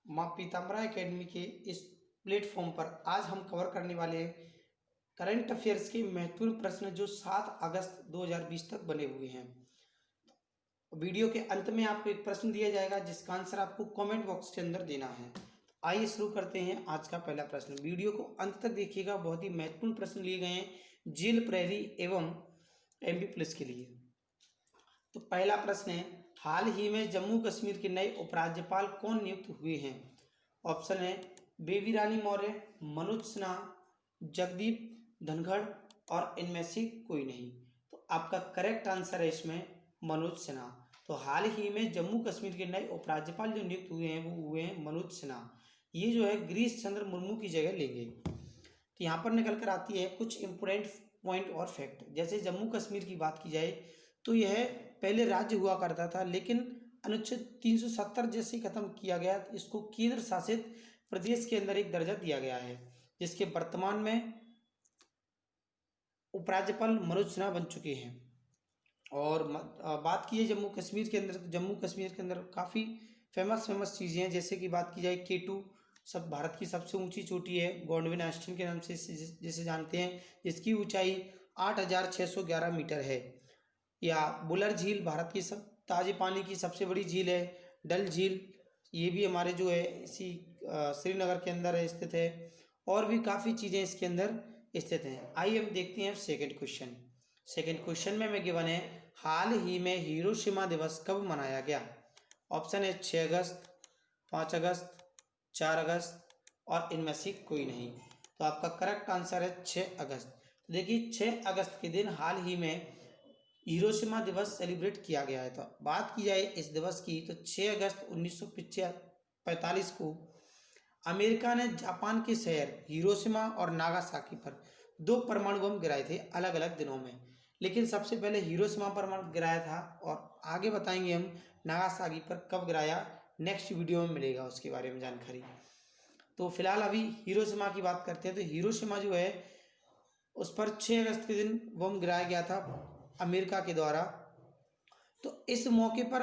माँ पीताम्बरा एकेडमी के इस प्लेटफॉर्म पर आज हम कवर करने वाले हैं करंट अफेयर्स के महत्वपूर्ण प्रश्न जो 7 अगस्त 2020 तक बने हुए हैं। वीडियो के अंत में आपको एक प्रश्न दिया जाएगा जिसका आंसर आपको कमेंट बॉक्स के अंदर देना है। आइए शुरू करते हैं आज का पहला प्रश्न। वीडियो को अंत तक देखिएगा, बहुत ही महत्वपूर्ण प्रश्न लिए गए हैं जेल प्रहरी एवं एमपी पुलिस के लिए। तो पहला प्रश्न है, हाल ही में जम्मू कश्मीर के नए उपराज्यपाल कौन नियुक्त हुए हैं? ऑप्शन है बेबी रानी मौर्य, मनोज सिन्हा, जगदीप धनखड़ और इनमें से कोई नहीं। तो आपका करेक्ट आंसर है इसमें मनोज सिन्हा। तो हाल ही में जम्मू कश्मीर के नए उपराज्यपाल जो नियुक्त हुए हैं वो हुए हैं मनोज सिन्हा। ये जो है गिरीश चंद्र मुर्मू की जगह लेंगे। तो यहाँ पर निकल कर आती है कुछ इंपोर्टेंट पॉइंट और फैक्ट। जैसे जम्मू कश्मीर की बात की जाए तो यह पहले राज्य हुआ करता था, लेकिन अनुच्छेद 370 जैसे खत्म किया गया, इसको केंद्र शासित प्रदेश के अंदर एक दर्जा दिया गया है, जिसके वर्तमान में उपराज्यपाल मनोज सिन्हा बन चुके हैं। और बात की है जम्मू कश्मीर के अंदर, तो जम्मू कश्मीर के अंदर काफ़ी फेमस चीज़ें हैं। जैसे कि बात की जाए K2 सब भारत की सबसे ऊंची चोटी है, गॉडविन आस्टीन के नाम से जिसे जानते हैं, जिसकी ऊंचाई 8611 मीटर है। या बुलर झील भारत की सब ताजे पानी की सबसे बड़ी झील है। डल झील ये भी हमारे जो है इसी श्रीनगर के अंदर है स्थित है। और भी काफ़ी चीज़ें इसके अंदर स्थित हैं। आइए हम देखते हैं सेकंड क्वेश्चन। सेकंड क्वेश्चन में हमें गिवन है हाल ही में हिरोशिमा दिवस कब मनाया गया? ऑप्शन है 6 अगस्त, 5 अगस्त, 4 अगस्त और इनमें से कोई नहीं। तो आपका करेक्ट आंसर है 6 अगस्त। तो देखिए 6 अगस्त के दिन हाल ही में हिरोशिमा दिवस सेलिब्रेट किया गया है। तो बात की जाए इस दिवस की तो 6 अगस्त 1945 को अमेरिका ने जापान के शहर हिरोशिमा और नागासाकी पर 2 परमाणु बम गिराए थे अलग अलग दिनों में। लेकिन सबसे पहले हिरोशिमा पर गिराया था और आगे बताएंगे हम नागासाकी पर कब गिराया, नेक्स्ट वीडियो में मिलेगा उसके बारे में जानकारी। तो फिलहाल अभी हिरोशिमा की बात करते हैं। तो हिरोशिमा जो है उस पर 6 अगस्त के दिन बम गिराया गया था अमेरिका के द्वारा। तो इस मौके पर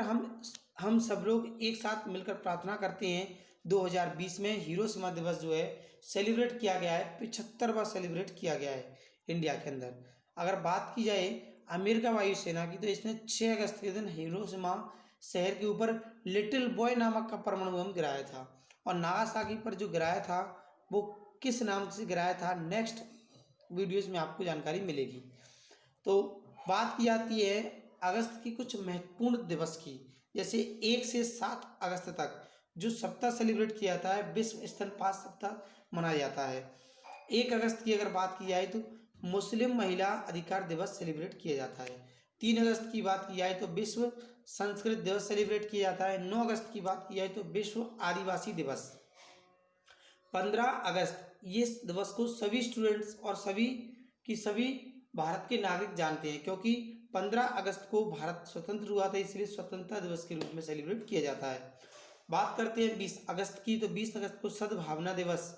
हम सब लोग एक साथ मिलकर प्रार्थना करते हैं 2020 में हिरोशिमा दिवस जो है सेलिब्रेट किया गया है, 75वां सेलिब्रेट किया गया है इंडिया के अंदर। अगर बात की जाए अमेरिका वायुसेना की तो इसने 6 अगस्त के दिन हिरोशिमा शहर के ऊपर लिटिल बॉय नामक का परमाणु बम गिराया था। और नागासाकी पर जो गिराया था वो किस नाम से गिराया था, नेक्स्ट वीडियोज़ में आपको जानकारी मिलेगी। तो बात की जाती है अगस्त की कुछ महत्वपूर्ण दिवस की। जैसे 1 से 7 अगस्त तक जो सप्ताह सेलिब्रेट किया जाता है, विश्व स्तनपान सप्ताह मनाया जाता है। 1 अगस्त की अगर बात की जाए तो मुस्लिम महिला अधिकार दिवस सेलिब्रेट किया जाता है। 3 अगस्त की बात की जाए तो विश्व संस्कृत दिवस सेलिब्रेट किया जाता है। 9 अगस्त की बात की जाए तो विश्व आदिवासी दिवस। 15 अगस्त ये दिवस को सभी स्टूडेंट्स और सभी भारत के नागरिक जानते हैं, क्योंकि 15 अगस्त को भारत स्वतंत्र हुआ था, इसलिए स्वतंत्रता दिवस के रूप में सेलिब्रेट किया जाता है। बात करते हैं 20 अगस्त की तो 20 अगस्त को सद्भावना दिवस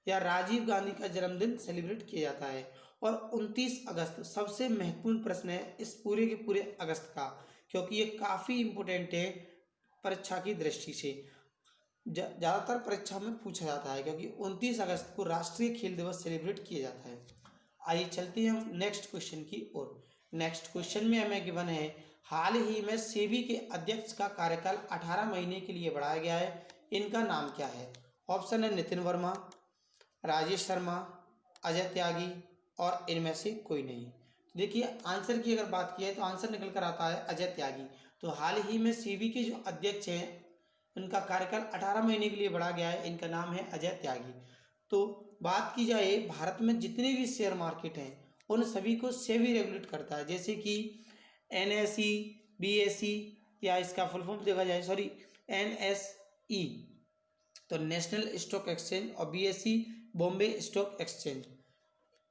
या राजीव गांधी का जन्मदिन सेलिब्रेट किया जाता है। और 29 अगस्त सबसे महत्वपूर्ण प्रश्न है इस पूरे के पूरे अगस्त का, क्योंकि ये काफ़ी इम्पोर्टेंट है परीक्षा की दृष्टि से। ज़्यादातर परीक्षा में पूछा जाता है, क्योंकि 29 अगस्त को राष्ट्रीय खेल दिवस सेलिब्रेट किया जाता है। आइए चलते हैं हम नेक्स्ट क्वेश्चन की ओर। नेक्स्ट क्वेश्चन में हमें गिवन है हाल ही में सेबी के अध्यक्ष का कार्यकाल 18 महीने के लिए बढ़ाया गया है, इनका नाम क्या है? ऑप्शन है नितिन वर्मा, राजेश शर्मा, अजय त्यागी और इनमें से कोई नहीं। तो देखिए आंसर की अगर बात की है तो आंसर निकल कर आता है अजय त्यागी। तो हाल ही में सेबी के जो अध्यक्ष हैं उनका कार्यकाल 18 महीने के लिए बढ़ा गया है, इनका नाम है अजय त्यागी। तो बात की जाए भारत में जितने भी शेयर मार्केट हैं उन सभी को सेबी रेगुलेट करता है। जैसे कि NSE, BSE या इसका फुल फॉर्म देखा जाए NSE तो नेशनल स्टॉक एक्सचेंज और BSE बॉम्बे स्टॉक एक्सचेंज,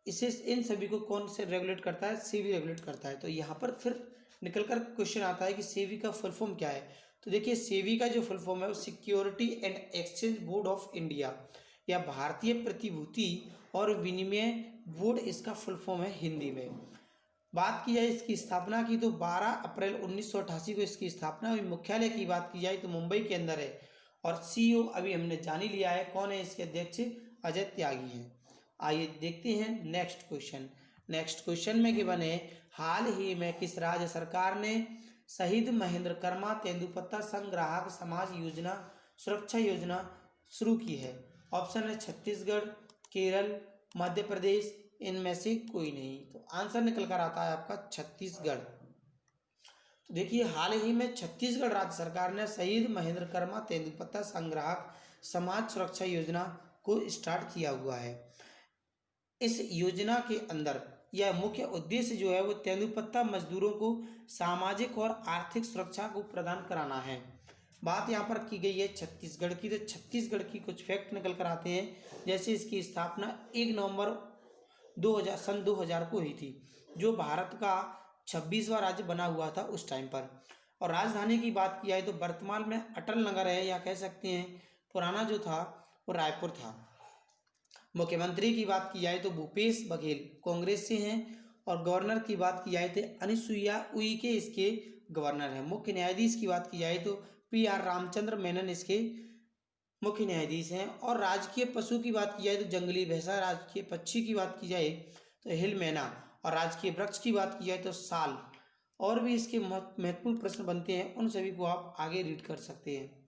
इसे इन सभी को कौन से रेगुलेट करता है? सेबी रेगुलेट करता है। तो यहाँ पर फिर निकल कर क्वेश्चन आता है कि सेबी का फुल फॉर्म क्या है? तो देखिए सेबी का जो फुल फॉर्म है वो security and exchange board of India या भारतीय प्रतिभूति और विनिमय बोर्ड इसका फुल फॉर्म है हिंदी में। बात की जाए इसकी स्थापना की तो 12 अप्रैल 1988 को इसकी स्थापना हुई। मुख्यालय की बात की जाए तो मुंबई के अंदर है और सीईओ अभी हमने जान ही लिया है कौन है इसके अध्यक्ष, अजय त्यागी हैं। आइए देखते हैं नेक्स्ट क्वेश्चन। नेक्स्ट क्वेश्चन में गिवन है हाल ही में किस राज्य सरकार ने शहीद महेंद्र कर्मा तेंदुपत्ता संग्राहक समाज योजना सुरक्षा योजना शुरू की है। ऑप्शन है छत्तीसगढ़, केरल, मध्य प्रदेश, इनमें से कोई नहीं। तो आंसर निकल कर आता है आपका छत्तीसगढ़। तो देखिए हाल ही में छत्तीसगढ़ राज्य सरकार ने शहीद महेंद्र कर्मा तेंदुपत्ता संग्राहक समाज सुरक्षा योजना को स्टार्ट किया हुआ है। इस योजना के अंदर यह मुख्य उद्देश्य जो है वो तेंदुपत्ता मजदूरों को सामाजिक और आर्थिक सुरक्षा को प्रदान कराना है। बात यहाँ पर की गई है छत्तीसगढ़ की, तो छत्तीसगढ़ की कुछ फैक्ट निकल कर आते हैं। जैसे इसकी स्थापना 1 नवंबर 2000 को हुई थी, जो भारत का 26वां राज्य बना हुआ था उस टाइम पर। और राजधानी की बात की जाए तो वर्तमान में अटल नगर है, या कह सकते हैं पुराना जो था वो रायपुर था। मुख्यमंत्री की बात की जाए तो भूपेश बघेल कांग्रेस से हैं, और गवर्नर की बात की जाए तो अनुसुईया उइके इसके गवर्नर हैं। मुख्य न्यायाधीश की बात की जाए तो PR रामचंद्र मेनन इसके मुख्य न्यायाधीश हैं। और राजकीय पशु की बात की जाए तो जंगली भैंसा, राजकीय पक्षी की बात की जाए तो हिल मैना, और राजकीय वृक्ष की बात की जाए तो साल। और भी इसके महत्वपूर्ण प्रश्न बनते हैं, उन सभी को आप आगे रीड कर सकते हैं।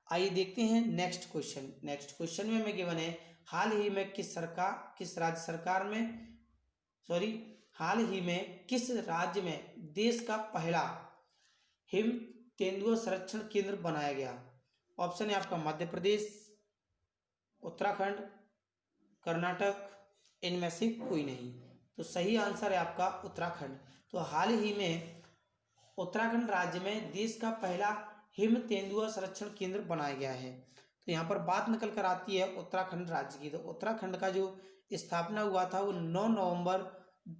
आइए देखते हैं नेक्स्ट क्वेश्चन। नेक्स्ट क्वेश्चन में हमें गिवन है हाल ही में किस राज्य में देश का पहला हिम तेंदुआ संरक्षण केंद्र बनाया गया। ऑप्शन है आपका मध्य प्रदेश, उत्तराखंड, कर्नाटक, इनमें से कोई नहीं। तो सही आंसर है आपका उत्तराखंड। तो हाल ही में उत्तराखंड राज्य में देश का पहला हिम तेंदुआ संरक्षण केंद्र बनाया गया है। तो यहाँ पर बात निकल कर आती है उत्तराखंड राज्य की। तो उत्तराखंड का जो स्थापना हुआ था वो 9 नवंबर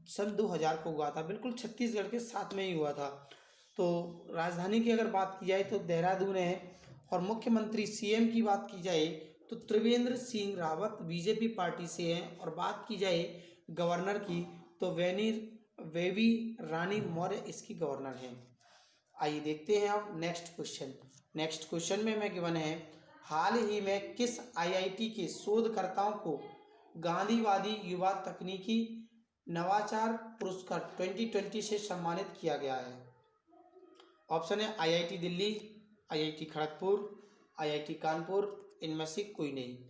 सन 2000 को हुआ था, बिल्कुल छत्तीसगढ़ के साथ में ही हुआ था। तो राजधानी की अगर बात की जाए तो देहरादून है, और मुख्यमंत्री CM की बात की जाए तो त्रिवेंद्र सिंह रावत बीजेपी पार्टी से हैं। और बात की जाए गवर्नर की तो वेवी रानी मौर्य इसकी गवर्नर हैं। आइए देखते हैं अब नेक्स्ट क्वेश्चन। नेक्स्ट क्वेश्चन में हमें गिवन है हाल ही में किस IIT के शोधकर्ताओं को गांधीवादी युवा तकनीकी नवाचार पुरस्कार 2020 से सम्मानित किया गया है। ऑप्शन है IIT Delhi, IIT Kharagpur, IIT Kanpur, इनमें से कोई नहीं।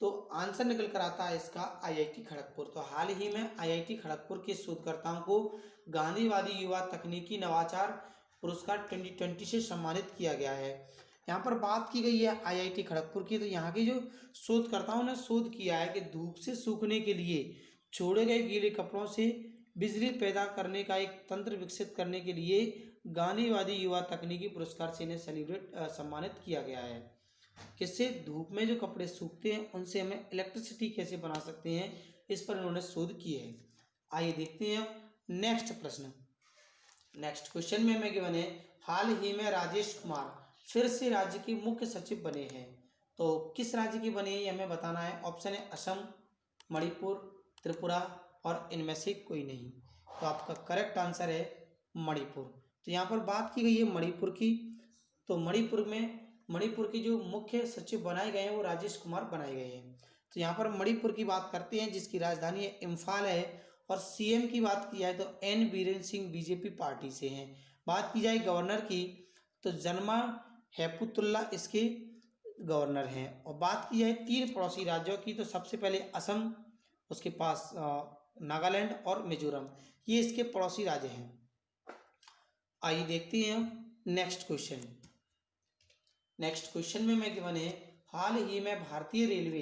तो आंसर निकल कर आता है इसका IIT खड़गपुर। तो हाल ही में IIT खड़गपुर के शोधकर्ताओं को गांधीवादी युवा तकनीकी नवाचार पुरस्कार 2020 से सम्मानित किया गया है। यहाँ पर बात की गई है IIT खड़गपुर की। तो यहाँ के जो शोधकर्ताओं ने शोध किया है कि धूप से सूखने के लिए छोड़े गए गीले कपड़ों से बिजली पैदा करने का एक तंत्र विकसित करने के लिए गांधीवादी युवा तकनीकी पुरस्कार से इन्हें सम्मानित किया गया है। किससे? धूप में जो कपड़े सूखते हैं उनसे हमें इलेक्ट्रिसिटी कैसे बना सकते हैं, इस पर इन्होंने शोध की है। आइए देखते हैं नेक्स्ट प्रश्न। नेक्स्ट क्वेश्चन में हमें गिवन है हाल ही में राजेश कुमार फिर से राज्य के मुख्य सचिव बने हैं। तो किस राज्य के बने हैं हमें बताना है। ऑप्शन है असम, मणिपुर, त्रिपुरा, और इनमें से कोई नहीं। तो आपका करेक्ट आंसर है मणिपुर। तो यहाँ पर बात की गई है मणिपुर की। तो मणिपुर के जो मुख्य सचिव बनाए गए हैं वो राजेश कुमार बनाए गए हैं। तो यहाँ पर मणिपुर की बात करते हैं जिसकी राजधानी है इम्फाल है। और CM की बात की जाए तो N Biren Singh BJP party से हैं। बात की जाए गवर्नर की तो जनमा हेपुतुल्ला इसके गवर्नर हैं। और बात की जाए 3 पड़ोसी राज्यों की तो सबसे पहले असम, उसके पास नागालैंड और मिजोरम, ये इसके पड़ोसी राज्य हैं। आइए देखते हैं नेक्स्ट क्वेश्चन। नेक्स्ट क्वेश्चन में मैं गिवन है हाल ही में भारतीय रेलवे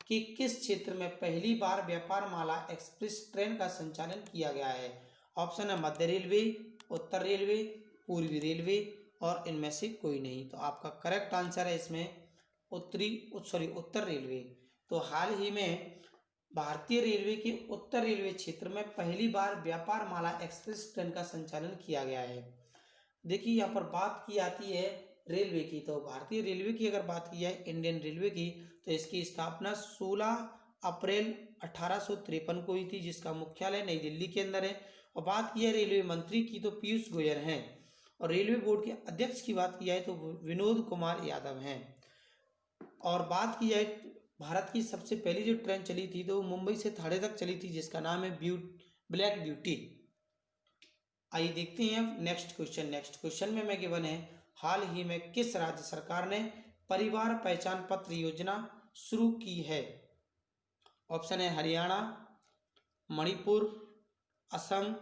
के किस क्षेत्र में पहली बार व्यापार माला एक्सप्रेस ट्रेन का संचालन किया गया है। ऑप्शन है मध्य रेलवे, उत्तर रेलवे, पूर्वी रेलवे, और इनमें से कोई नहीं। तो आपका करेक्ट आंसर है इसमें उत्तर रेलवे। तो हाल ही में भारतीय रेलवे के उत्तर रेलवे क्षेत्र में पहली बार व्यापार माला एक्सप्रेस ट्रेन का संचालन किया गया है। देखिए यहाँ पर बात की आती है रेलवे की। तो भारतीय रेलवे की अगर बात की जाए, इंडियन रेलवे की, तो इसकी स्थापना 16 अप्रैल 1853 को हुई थी, जिसका मुख्यालय नई दिल्ली के अंदर है। और बात की है रेलवे मंत्री की तो पीयूष गोयल हैं। और रेलवे बोर्ड के अध्यक्ष की बात की जाए तो विनोद कुमार यादव हैं। और बात की जाए भारत की सबसे पहली जो ट्रेन चली थी तो वो मुंबई से थाने तक चली थी, जिसका नाम है ब्लैक ब्यूटी। आइए देखते हैं अब नेक्स्ट क्वेश्चन में मैं गिवन है, हाल ही में किस राज्य सरकार ने परिवार पहचान पत्र योजना शुरू की है? ऑप्शन है हरियाणा, मणिपुर, असम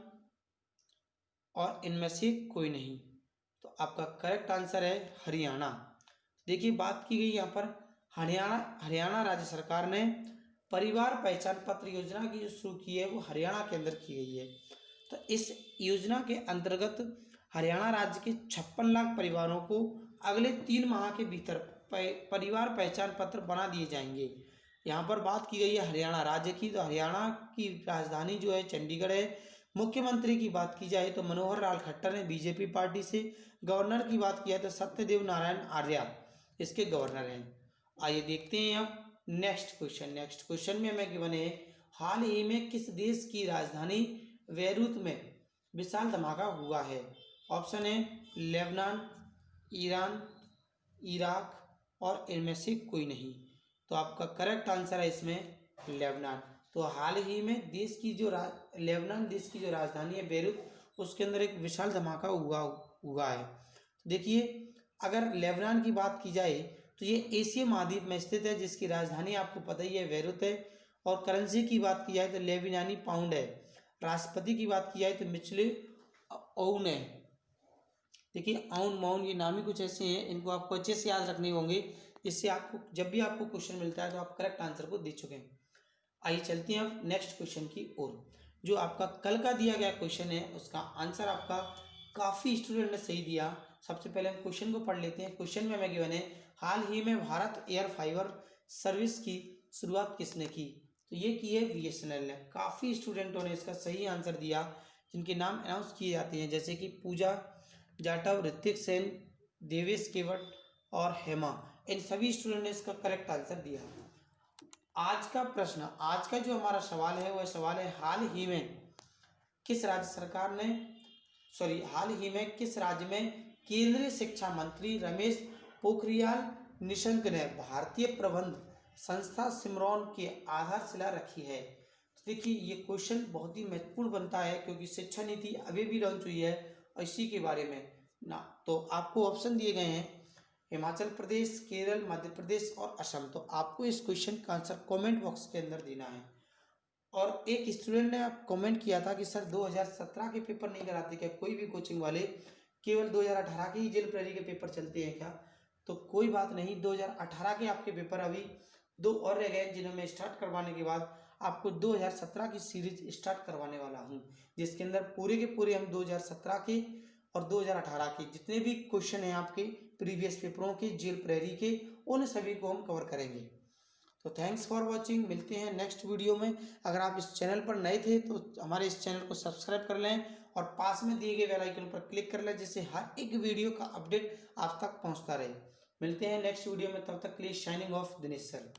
और इनमें से कोई नहीं। तो आपका करेक्ट आंसर है हरियाणा। देखिए बात की गई यहाँ पर हरियाणा राज्य सरकार ने परिवार पहचान पत्र योजना की जो शुरू की है वो हरियाणा के अंदर की गई है। तो इस योजना के अंतर्गत हरियाणा राज्य के 56 लाख परिवारों को अगले 3 माह के भीतर परिवार पहचान पत्र बना दिए जाएंगे। यहाँ पर बात की गई है हरियाणा राज्य की, तो हरियाणा की राजधानी जो है चंडीगढ़ है। मुख्यमंत्री की बात की जाए तो मनोहर लाल खट्टर ने बीजेपी पार्टी से, गवर्नर की बात की जाए तो सत्यदेव नारायण आर्य इसके गवर्नर हैं। आइए देखते हैं अब नेक्स्ट क्वेश्चन में हमें गिवन है, हाल ही में किस देश की राजधानी बेरूत में विशाल धमाका हुआ है? ऑप्शन है लेबनान, ईरान, इराक और इनमें से कोई नहीं। तो आपका करेक्ट आंसर है इसमें लेबनान। तो हाल ही में लेबनान देश की जो राजधानी है बेरूत, उसके अंदर एक विशाल धमाका हुआ है। तो देखिए अगर लेबनान की बात की जाए तो ये एशिया महाद्वीप में स्थित है, जिसकी राजधानी आपको पता ही है बेरूत है। और करेंसी की बात की जाए तो लेबनानी पाउंड है। राष्ट्रपति की बात की जाए तो मिचले ओन है। देखिए आउन माउन ये नाम ही कुछ ऐसे हैं, इनको आपको अच्छे से याद रखने होंगे, इससे आपको जब भी आपको क्वेश्चन मिलता है तो आप करेक्ट आंसर को दे चुके हैं। आइए चलते हैं अब नेक्स्ट क्वेश्चन की ओर। जो आपका कल का दिया गया क्वेश्चन है उसका आंसर आपका काफ़ी स्टूडेंट ने सही दिया। सबसे पहले हम क्वेश्चन को पढ़ लेते हैं। क्वेश्चन में हमें गिवन है, हाल ही में भारत एयर फाइबर सर्विस की शुरुआत किसने की? तो ये की है BSNL ने। काफ़ी स्टूडेंटों ने इसका सही आंसर दिया, जिनके नाम अनाउंस किए जाते हैं, जैसे कि पूजा जाटव, ऋतिक सेन, देवेश केवट और हेमा। इन सभी स्टूडेंट ने इसका करेक्ट आंसर दिया। आज का जो हमारा सवाल है वह सवाल है, हाल ही में किस राज्य में केंद्रीय शिक्षा मंत्री रमेश पोखरियाल निशंक ने भारतीय प्रबंध संस्था सिमरॉन की आधारशिला रखी है? तो देखिए ये क्वेश्चन बहुत ही महत्वपूर्ण बनता है, क्योंकि शिक्षा नीति अभी भी लॉन्च हुई है और इसी के बारे में ना। तो आपको ऑप्शन दिए गए हैं हिमाचल प्रदेश, केरल, मध्य प्रदेश और असम। तो आपको इस क्वेश्चन का आंसर कमेंट बॉक्स के अंदर देना है। और एक स्टूडेंट ने कमेंट किया था कि सर 2017 के पेपर नहीं कराते क्या कोई भी कोचिंग वाले, केवल 2018 के ही जेल प्रेरी के पेपर चलते हैं क्या? तो कोई बात नहीं, 2018 के आपके पेपर अभी 2 और रह गए, जिन्हें मैं स्टार्ट करवाने के बाद आपको 2017 की सीरीज स्टार्ट करवाने वाला हूँ, जिसके अंदर पूरे के पूरे हम 2017 के और 2018 के जितने भी क्वेश्चन हैं आपके प्रीवियस पेपरों के, जेल प्रेरी के, उन सभी को हम कवर करेंगे। तो थैंक्स फॉर वॉचिंग, मिलते हैं नेक्स्ट वीडियो में। अगर आप इस चैनल पर नए थे तो हमारे इस चैनल को सब्सक्राइब कर लें और पास में दिए गए बेल आइकन पर क्लिक कर लें, जिससे हर एक वीडियो का अपडेट आप तक पहुंचता रहे। मिलते हैं नेक्स्ट वीडियो में, तब तक के लिए साइनिंग ऑफ दिनेश सर।